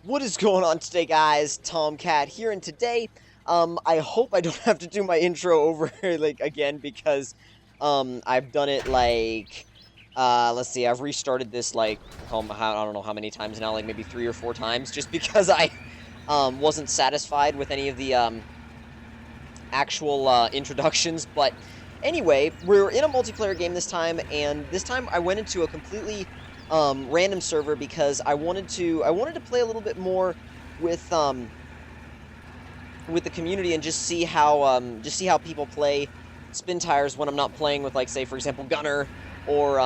What is going on today, guys? Tomcat here, and today, I hope I don't have to do my intro over like again because, I've done it like, let's see, I've restarted this like, I don't know how many times now, like maybe 3 or 4 times, just because I, wasn't satisfied with any of the actual introductions. But anyway, we're in a multiplayer game this time, and this time I went into a completely random server because I wanted to play a little bit more with the community and just see how people play Spintires when I'm not playing with, like, say for example Gunner or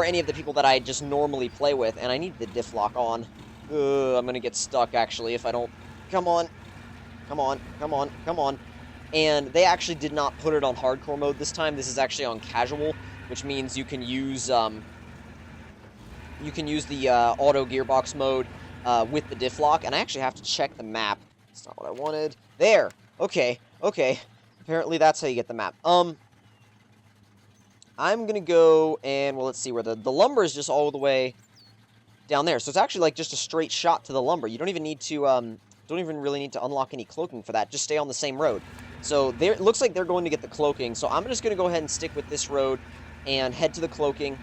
any of the people that I just normally play with. And I need the diff lock on. I'm gonna get stuck actually if I don't. Come on, come on, come on, come on. And they actually did not put it on hardcore mode this time. This is actually on casual, which means you can use the auto gearbox mode with the diff lock. And I actually have to check the map. That's not what I wanted. There. Okay. Okay. Apparently that's how you get the map. I'm gonna go and, well, let's see where the lumber is, just all the way down there. So it's actually like just a straight shot to the lumber. You don't even need to don't even really need to unlock any cloaking for that. Just stay on the same road. So there, it looks like they're going to get the cloaking. So I'm just going to go ahead and stick with this road and head to the cloaking.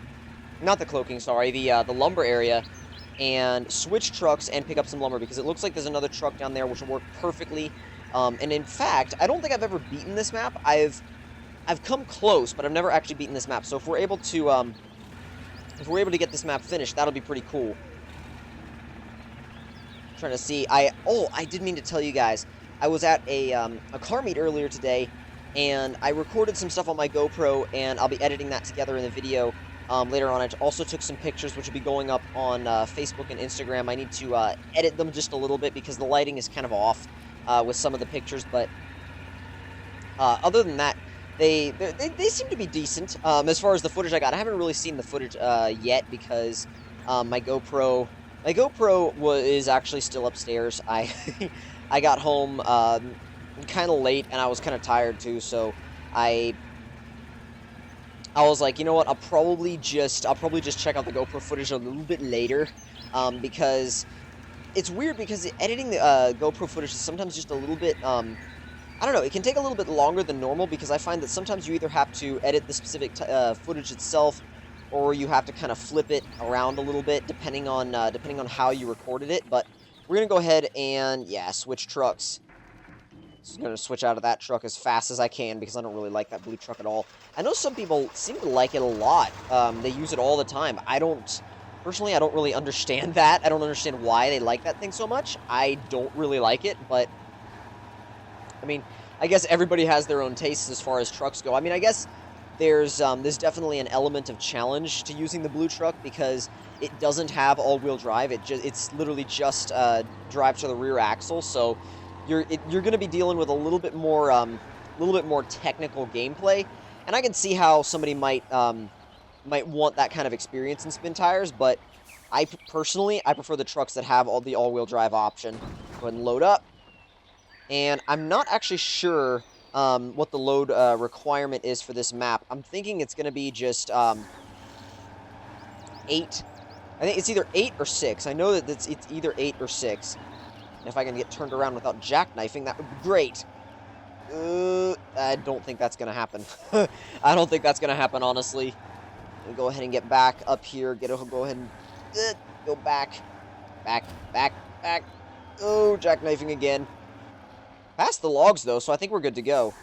Not the cloaking, sorry. The lumber area. And switch trucks and pick up some lumber, because it looks like there's another truck down there which will work perfectly. And in fact, I don't think I've ever beaten this map. I've come close, but I've never actually beaten this map. So if we're able to get this map finished, that'll be pretty cool. Trying to see. I did mean to tell you guys. I was at a car meet earlier today, and I recorded some stuff on my GoPro, and I'll be editing that together in the video later on. I also took some pictures, which will be going up on Facebook and Instagram. I need to edit them just a little bit because the lighting is kind of off with some of the pictures, but other than that, they seem to be decent. As far as the footage I got, I haven't really seen the footage yet because my GoPro is actually still upstairs. I got home kind of late, and I was kind of tired too, so I was like, you know what, I'll probably just check out the GoPro footage a little bit later, because it's weird, because editing the GoPro footage is sometimes just a little bit, I don't know, it can take a little bit longer than normal, because I find that sometimes you either have to edit the specific footage itself, or you have to kind of flip it around a little bit, depending on how you recorded it. But we're going to go ahead and, yeah, switch trucks. So I'm going to switch out of that truck as fast as I can, because I don't really like that blue truck at all. I know some people seem to like it a lot. They use it all the time. Personally, I don't really understand that. I don't understand why they like that thing so much. I don't really like it, but I mean, I guess everybody has their own tastes as far as trucks go. I mean, I guess there's definitely an element of challenge to using the blue truck, because it doesn't have all-wheel drive. It's literally just drive to the rear axle. So you're going to be dealing with a little bit more technical gameplay, and I can see how somebody might want that kind of experience in Spintires. But I personally prefer the trucks that have the all-wheel drive option. Go ahead and load up. And I'm not actually sure what the load requirement is for this map. I'm thinking it's going to be just 8. I think it's either 8 or 6. I know that it's either 8 or 6. And if I can get turned around without jackknifing, that would be great. I don't think that's going to happen. I don't think that's going to happen, honestly. I'll go ahead and get back up here. Go ahead and go back. Back. Oh, jackknifing again. Past the logs, though, so I think we're good to go.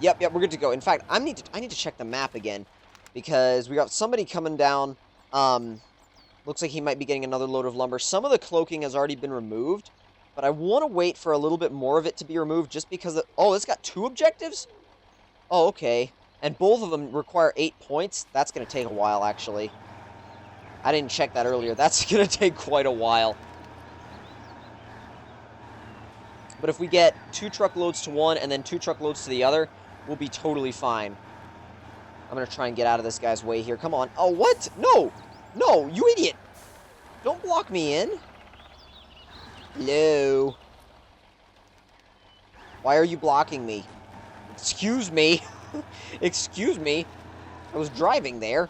Yep, we're good to go. In fact, I need to check the map again, because we got somebody coming down. Looks like he might be getting another load of lumber. Some of the cloaking has already been removed, but I want to wait for a little bit more of it to be removed, just because oh, it's got 2 objectives? Oh, okay. And both of them require 8 points. That's going to take a while, actually. I didn't check that earlier. That's going to take quite a while. But if we get 2 truckloads to one and then 2 truckloads to the other, we'll be totally fine. I'm going to try and get out of this guy's way here. Come on. Oh, what? No! No, you idiot! Don't block me in. Hello. Why are you blocking me? Excuse me. Excuse me. I was driving there.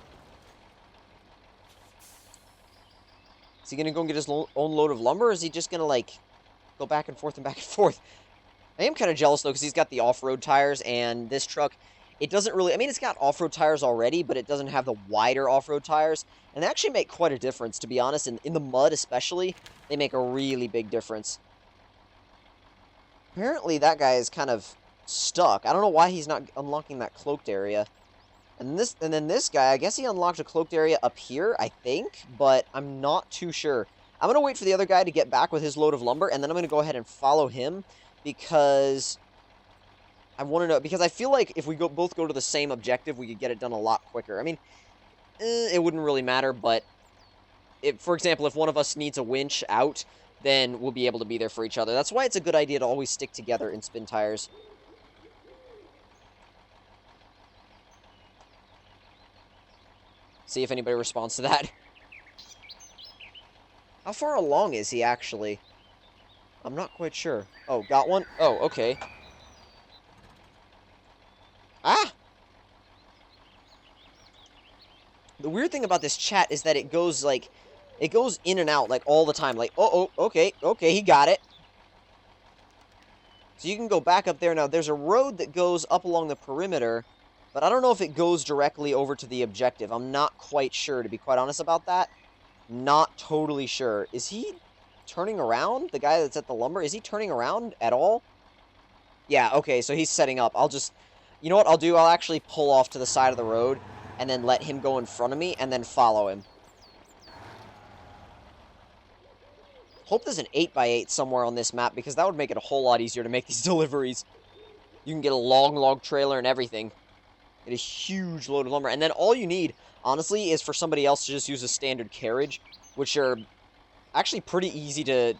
Is he gonna go and get his own load of lumber, or is he just gonna, like, go back and forth and back and forth? I am kind of jealous, though, because he's got the off-road tires, and this truck, it doesn't really... I mean, it's got off-road tires already, but it doesn't have the wider off-road tires, and they actually make quite a difference, to be honest. In the mud, especially, they make a really big difference. Apparently, that guy is kind of stuck. I don't know why he's not unlocking that cloaked area. And then this guy, I guess he unlocked a cloaked area up here, I think, but I'm not too sure. I'm going to wait for the other guy to get back with his load of lumber, and then I'm going to go ahead and follow him, because I want to know, because I feel like if we both go to the same objective, we could get it done a lot quicker. I mean, it wouldn't really matter, but for example, if one of us needs a winch out, then we'll be able to be there for each other. That's why it's a good idea to always stick together in spin tires. See if anybody responds to that. How far along is he, actually? I'm not quite sure. Oh, got one? Oh, okay. Ah! The weird thing about this chat is that it goes, like... It goes in and out, like, all the time. Like, okay, he got it. So you can go back up there. Now, there's a road that goes up along the perimeter... But I don't know if it goes directly over to the objective. I'm not quite sure, to be quite honest about that. Not totally sure. Is he turning around? The guy that's at the lumber? Is he turning around at all? Yeah, okay, so he's setting up. I'll just... You know what I'll do? I'll actually pull off to the side of the road and then let him go in front of me and then follow him. Hope there's an 8x8 somewhere on this map, because that would make it a whole lot easier to make these deliveries. You can get a long log trailer and everything. Get a huge load of lumber. And then all you need, honestly, is for somebody else to just use a standard carriage, which are actually pretty easy to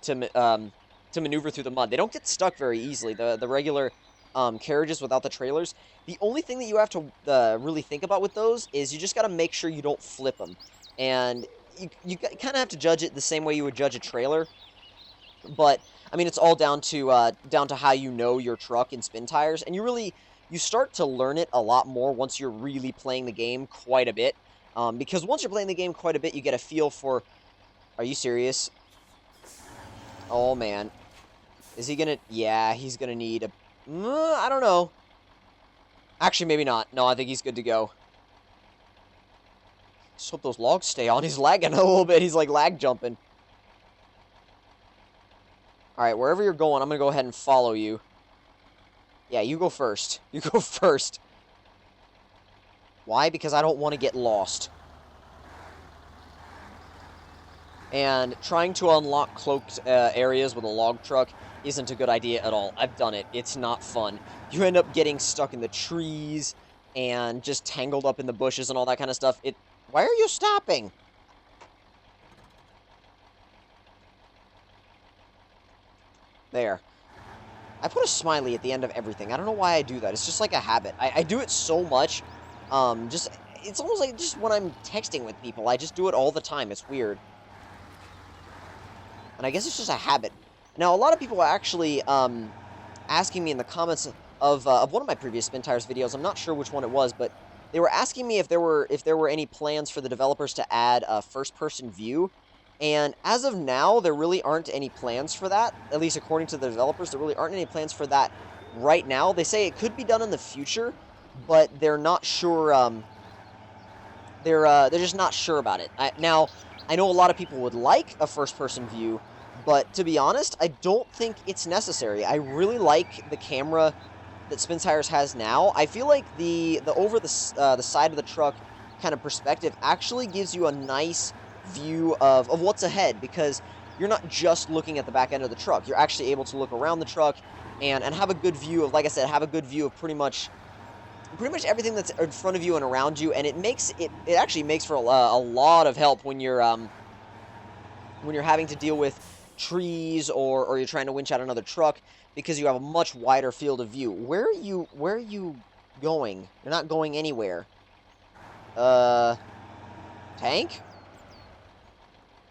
maneuver through the mud. They don't get stuck very easily, the regular carriages without the trailers. The only thing that you have to really think about with those is you just got to make sure you don't flip them. And you kind of have to judge it the same way you would judge a trailer. But, I mean, it's all down to how you know your truck and spin tires. And you start to learn it a lot more once you're really playing the game quite a bit. Because once you're playing the game quite a bit, you get a feel for... Are you serious? Oh, man. Is he gonna... Yeah, he's gonna need a... I don't know. Actually, maybe not. No, I think he's good to go. Just hope those logs stay on. He's lagging a little bit. He's, like, lag jumping. Alright, wherever you're going, I'm gonna go ahead and follow you. Yeah, you go first. You go first. Why? Because I don't want to get lost. And trying to unlock cloaked areas with a log truck isn't a good idea at all. I've done it. It's not fun. You end up getting stuck in the trees and just tangled up in the bushes and all that kind of stuff. Why are you stopping? There. I put a smiley at the end of everything. I don't know why I do that. It's just like a habit. I do it so much. It's almost like just when I'm texting with people. I just do it all the time. It's weird. And I guess it's just a habit. Now, a lot of people are actually asking me in the comments of one of my previous Spin Tires videos. I'm not sure which one it was, but they were asking me if there were any plans for the developers to add a first-person view. And as of now, there really aren't any plans for that. At least according to the developers, there really aren't any plans for that right now. They say it could be done in the future, but they're not sure. They're just not sure about it. Now, I know a lot of people would like a first-person view, but to be honest, I don't think it's necessary. I really like the camera that Spin Tires has now. I feel like the over the side of the truck kind of perspective actually gives you a nice view of what's ahead, because you're not just looking at the back end of the truck. You're actually able to look around the truck and have a good view of, like I said, have a good view of pretty much everything that's in front of you and around you, and it actually makes for a lot of help when you're having to deal with trees or you're trying to winch out another truck, because you have a much wider field of view. Where are you going? You're not going anywhere. Tank?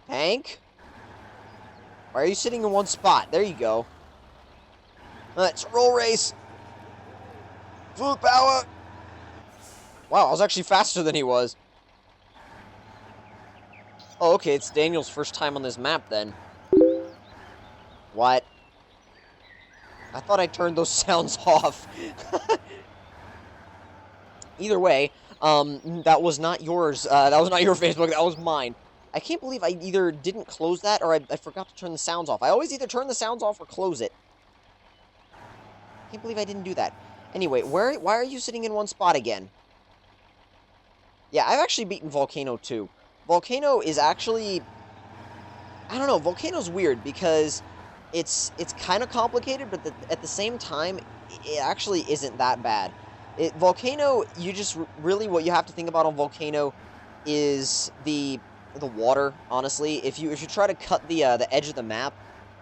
Tank? Why are you sitting in one spot? There you go. It's a roll race. Full power. Wow, I was actually faster than he was. Oh, okay, it's Daniel's first time on this map, then. What? I thought I turned those sounds off. Either way, that was not yours. That was not your Facebook, that was mine. I can't believe I either didn't close that or I forgot to turn the sounds off. I always either turn the sounds off or close it. I can't believe I didn't do that. Anyway, why are you sitting in one spot again? Yeah, I've actually beaten Volcano too. Volcano is actually... I don't know, Volcano's weird because it's kind of complicated, but at the same time, it actually isn't that bad. Volcano, you just really, what you have to think about on Volcano is the water, honestly. If you try to cut the edge of the map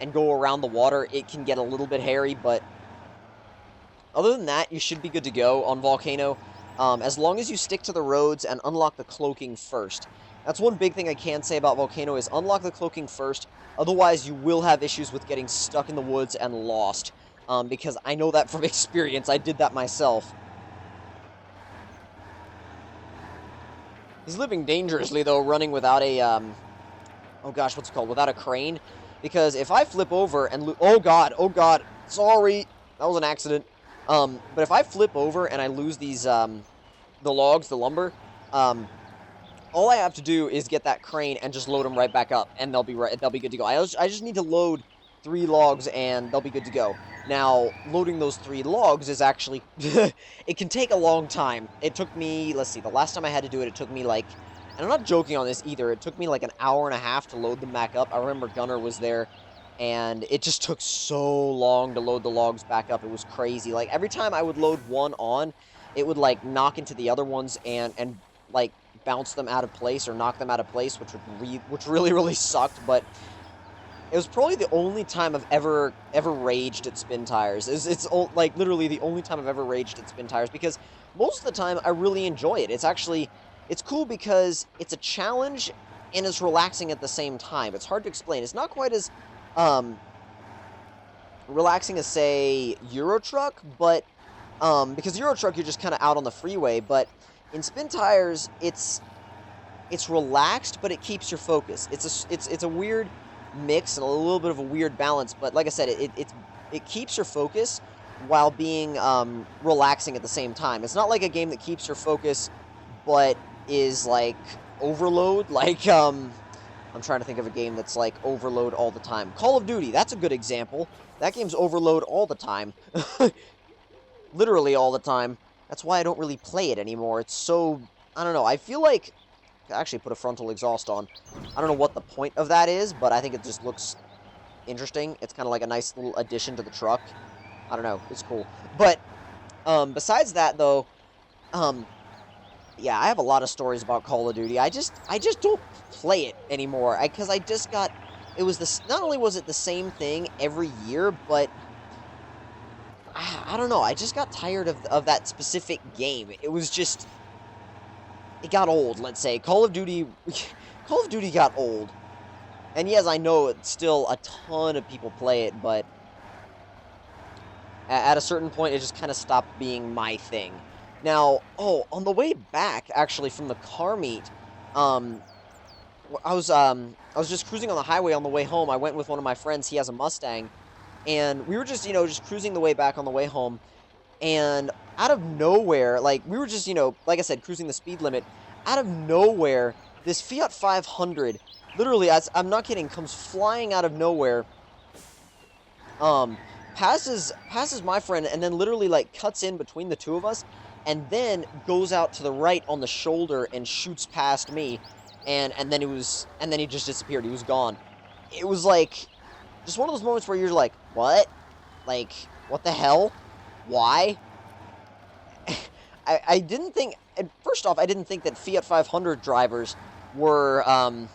and go around the water, it can get a little bit hairy, but other than that, you should be good to go on Volcano, as long as you stick to the roads and unlock the cloaking first. That's one big thing I can say about Volcano is unlock the cloaking first, otherwise you will have issues with getting stuck in the woods and lost, because I know that from experience. I did that myself. He's living dangerously, though, running without a, oh gosh, what's it called? Without a crane, because if I flip over and oh god, sorry, that was an accident. But if I flip over and I lose these, the logs, the lumber, all I have to do is get that crane and just load them right back up, and they'll be good to go. I just need to load 3 logs, and they'll be good to go. Now, loading those 3 logs is actually, it can take a long time. It took me, let's see, the last time I had to do it, it took me like, and I'm not joking on this either, it took me like an hour and a half to load them back up. I remember Gunner was there, and it just took so long to load the logs back up. It was crazy. Like, every time I would load one on, it would, like, knock into the other ones and like, bounce them out of place or knock them out of place, which really sucked, but it was probably the only time I've ever raged at spin tires. It's like literally the only time I've ever raged at spin tires, because most of the time I really enjoy it. It's cool because it's a challenge and it's relaxing at the same time. It's hard to explain. It's not quite as relaxing as, say, Euro Truck, but because Euro Truck you're just kind of out on the freeway, but in spin tires it's relaxed, but it keeps your focus. It's a weird mix and a little bit of a weird balance, but like I said, it keeps your focus while being relaxing at the same time. It's not like a game that keeps your focus but is like overload, like I'm trying to think of a game that's like overload all the time. Call of Duty, that's a good example. That game's overload all the time. Literally all the time. That's why I don't really play it anymore. It's so, I don't know, I feel like I actually put a frontal exhaust on. I don't know what the point of that is, but I think it just looks interesting. It's kind of like a nice little addition to the truck. I don't know, it's cool. But besides that, though, yeah, I have a lot of stories about Call of Duty. I just don't play it anymore, because I just got, it was this, not only was it the same thing every year, but I don't know, I just got tired of that specific game. It was just, it got old, let's say. Call of Duty got old. And yes, I know it's still a ton of people play it, but at a certain point, it just kind of stopped being my thing. Now, oh, on the way back, actually, from the car meet, I was just cruising on the highway on the way home. I went with one of my friends. He has a Mustang, and we were just, just cruising the way back on the way home, and out of nowhere, like, we were just, like I said, cruising the speed limit. Out of nowhere, this Fiat 500, literally, I'm not kidding, comes flying out of nowhere, passes my friend, and then literally, like, cuts in between the two of us, and then goes out to the right on the shoulder and shoots past me, and then he just disappeared. He was gone. It was, like, just one of those moments where you're like, what? Like, what the hell? Why? I didn't think, first off, I didn't think that Fiat 500 drivers were, I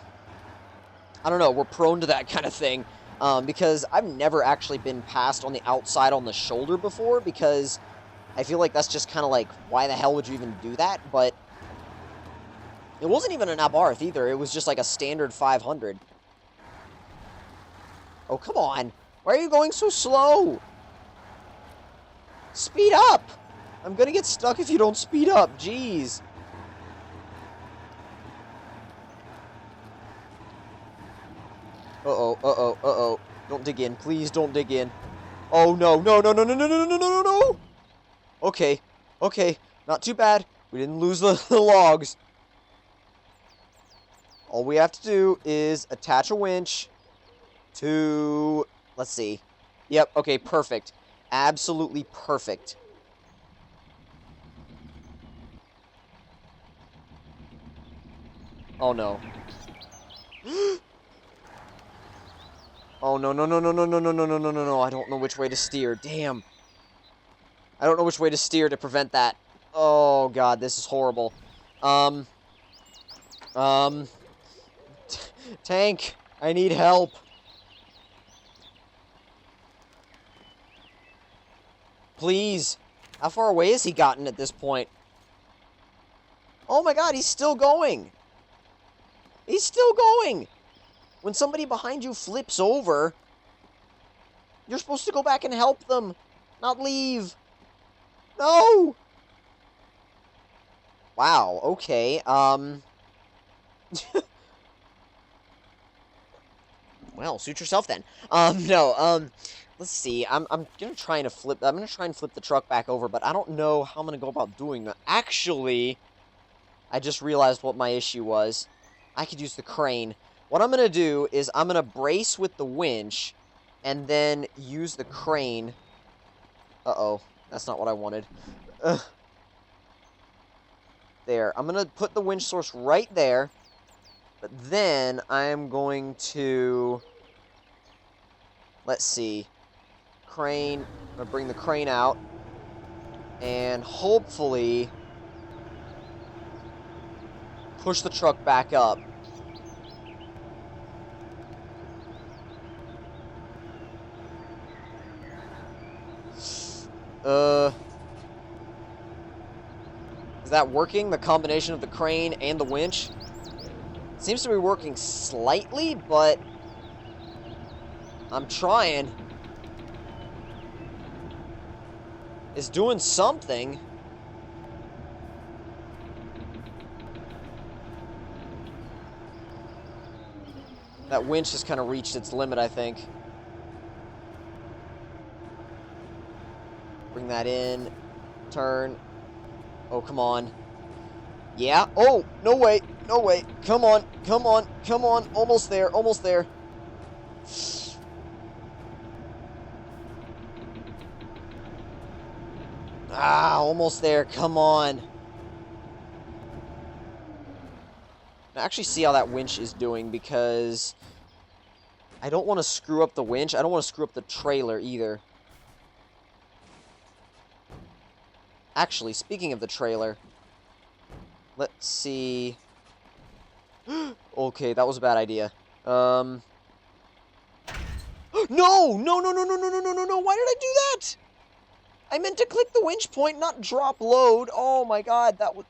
don't know, were prone to that kind of thing, because I've never actually been passed on the outside on the shoulder before, because I feel like that's just kind of like, why the hell would you even do that? But it wasn't even an Abarth either, it was just like a standard 500. Oh, come on. Why are you going so slow? Speed up! I'm gonna get stuck if you don't speed up. Jeez. Uh-oh, uh-oh, uh-oh. Don't dig in. Please don't dig in. Oh, no, no, no, no, no, no, no, no, no, no, no! Okay, okay. Not too bad. We didn't lose the logs. All we have to do is attach a winch to... Let's see. Yep, okay, perfect. Absolutely perfect. Oh, no. Oh, no, no, no, no, no, no, no, no, no, no, no, no. I don't know which way to steer. Damn. I don't know which way to steer to prevent that. Oh, God, this is horrible. Tank, I need help. Please. How far away has he gotten at this point? Oh my god, he's still going. He's still going. When somebody behind you flips over, you're supposed to go back and help them, not leave. No! Wow, okay, well, suit yourself then. No, let's see. I'm gonna try and flip the truck back over, but I don't know how I'm gonna go about doing that. Actually, I just realized what my issue was. I could use the crane. What I'm gonna do is I'm gonna brace with the winch, and then use the crane. Uh-oh, that's not what I wanted. There, I'm gonna put the winch source right there, but then I'm going to... Let's see. Crane. I'm gonna bring the crane out. And hopefully push the truck back up. Is that working? The combination of the crane and the winch? Seems to be working slightly, but I'm trying. It's doing something. That winch has kind of reached its limit, I think. Bring that in. Turn. Oh, come on. Yeah. Oh, no way. No way. Come on. Come on. Come on. Almost there. Almost there. Ah, almost there. Come on. Now, actually see how that winch is doing, because I don't want to screw up the winch. I don't want to screw up the trailer either. Actually, speaking of the trailer, let's see. Okay, that was a bad idea. No! No, no, no, no, no, no, no, no, no. Why did I do that? I meant to click the winch point, not drop load. Oh my god, that would...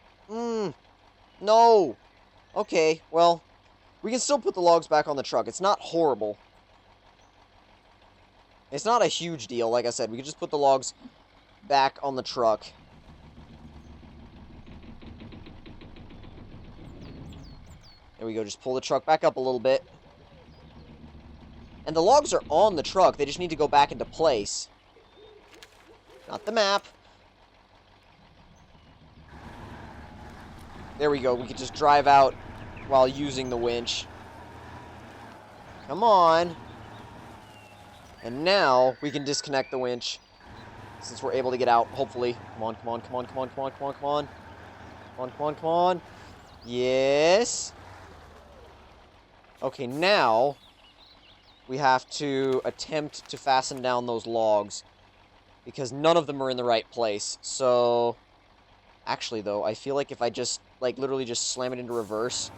No. Okay, well, we can still put the logs back on the truck. It's not horrible. It's not a huge deal, like I said. We can just put the logs back on the truck. There we go, just pull the truck back up a little bit. And the logs are on the truck, they just need to go back into place. Not the map. There we go, we can just drive out while using the winch. Come on. And now, we can disconnect the winch. Since we're able to get out, hopefully. Come on, come on, come on, come on, come on, come on, come on. Come on, come on, come on. Yes. Okay, now we have to attempt to fasten down those logs, because none of them are in the right place. So, actually though, I feel like if I just, like, literally just slam it into reverse,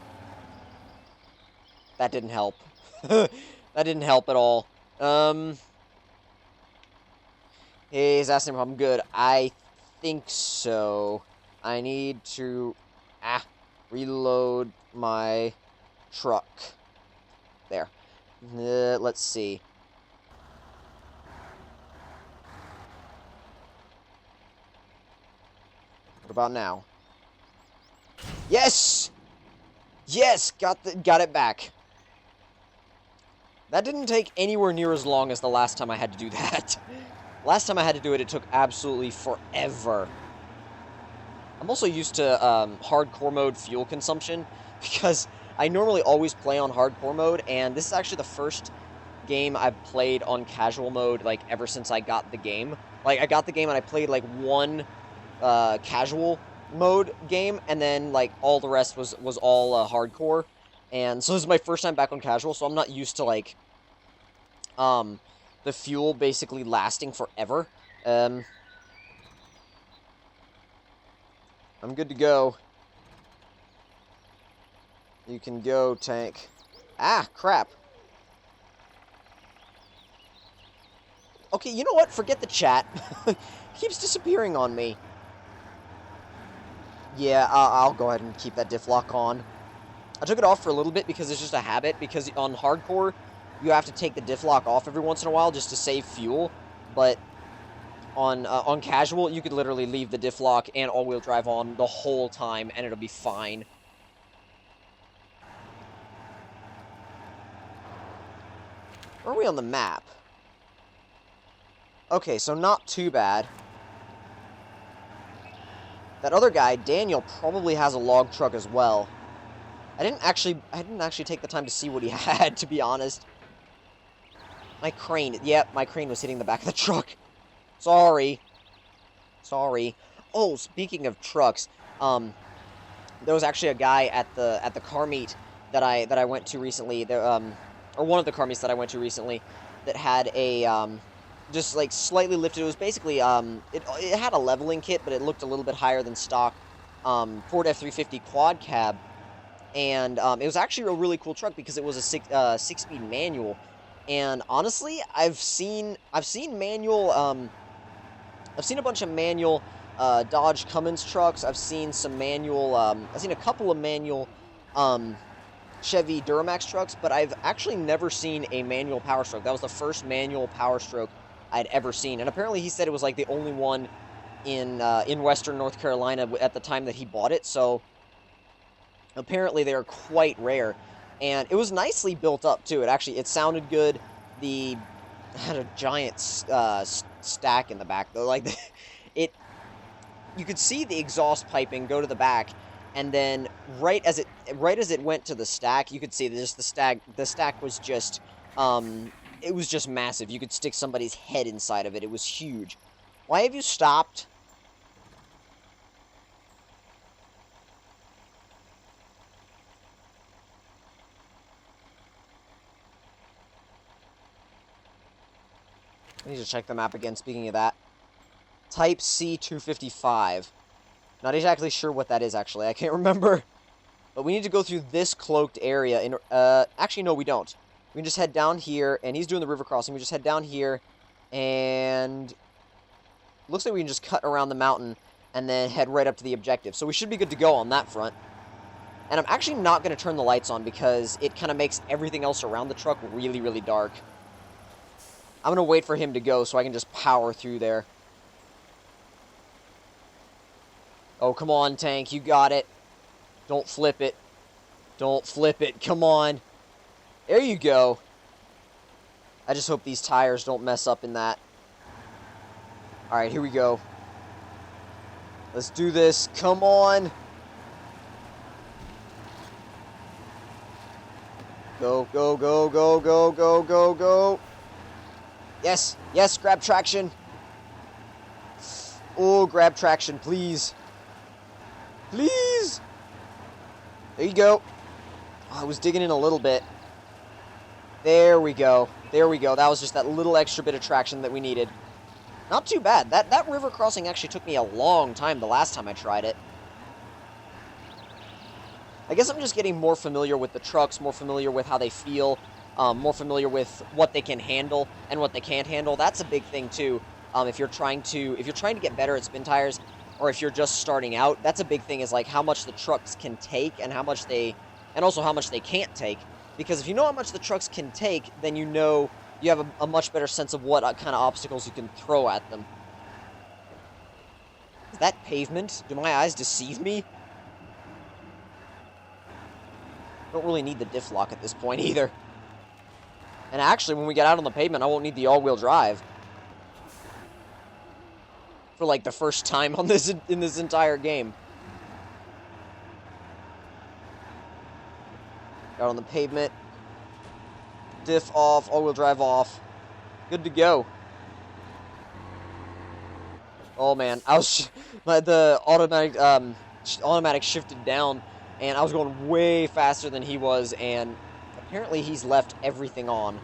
that didn't help. That didn't help at all. Hey, is asking if I'm good. I think so. I need to, reload my truck. There. Let's see. What about now? Yes! Yes! Got it back. That didn't take anywhere near as long as the last time I had to do that. Last time I had to do it, it took absolutely forever. I'm also used to hardcore mode fuel consumption, because I normally always play on hardcore mode, and this is actually the first game I've played on casual mode, like, ever since I got the game. Like, I got the game and I played, like, one casual mode game, and then, like, all the rest was all hardcore. And so this is my first time back on casual, so I'm not used to, like, the fuel basically lasting forever. I'm good to go. You can go, tank. Ah, crap. Okay, you know what? Forget the chat. It keeps disappearing on me. Yeah, I'll go ahead and keep that diff lock on. I took it off for a little bit because it's just a habit, because on hardcore, you have to take the diff lock off every once in a while just to save fuel, but on casual, you could literally leave the diff lock and all-wheel drive on the whole time, and it'll be fine. Where are we on the map? Okay, so not too bad. That other guy, Daniel, probably has a log truck as well. I didn't actually take the time to see what he had, to be honest. My crane, yep, my crane was hitting the back of the truck. Sorry. Oh, speaking of trucks, there was actually a guy at the car meet that I went to recently, or one of the car meets that I went to recently, that had a just like slightly lifted. It was basically it had a leveling kit, but it looked a little bit higher than stock Ford F-350 quad cab, and it was actually a really cool truck because it was a six-speed manual. And honestly, I've seen manual. I've seen a bunch of manual Dodge Cummins trucks. I've seen some manual. I've seen a couple of manual Chevy Duramax trucks, but I've actually never seen a manual Power Stroke. That was the first manual Power Stroke I'd ever seen, and apparently he said it was like the only one in Western North Carolina at the time that he bought it. So apparently they are quite rare. And it was nicely built up, too. It sounded good. It had a giant stack in the back, though. Like, you could see the exhaust piping go to the back, and then right as it went to the stack, you could see that just the stack was just, it was just massive. You could stick somebody's head inside of it. It was huge. Why have you stopped? I need to check the map again, speaking of that. Type C255. Not exactly sure what that is, actually. I can't remember. But we need to go through this cloaked area. Actually, no, we don't. We can just head down here, and he's doing the river crossing. We just head down here, and looks like we can just cut around the mountain and then head right up to the objective. So we should be good to go on that front. And I'm actually not going to turn the lights on because it kind of makes everything else around the truck really, really dark. I'm going to wait for him to go so I can just power through there. Oh, come on, tank. You got it. Don't flip it. Don't flip it. Come on. There you go. I just hope these tires don't mess up in that. Alright, here we go. Let's do this. Come on. Go, go, go, go, go, go, go, go. Yes, yes, grab traction. Oh, grab traction, please. Please. There you go. Oh, I was digging in a little bit. There we go. There we go. That was just that little extra bit of traction that we needed. Not too bad. That river crossing actually took me a long time the last time I tried it. I guess I'm just getting more familiar with the trucks, more familiar with how they feel, more familiar with what they can handle and what they can't handle. That's a big thing too. If you're trying to get better at spin tires, or if you're just starting out, that's a big thing, is like how much the trucks can take and also how much they can't take. Because if you know how much the trucks can take, then you know you have a much better sense of what kind of obstacles you can throw at them. Is that pavement? Do my eyes deceive me? Don't really need the diff lock at this point either. And actually, when we get out on the pavement, I won't need the all-wheel drive. For, like, the first time on this in this entire game. Out on the pavement. Diff off, all-wheel drive off. Good to go. Oh, man. The automatic shifted down, and I was going way faster than he was, and apparently he's left everything on.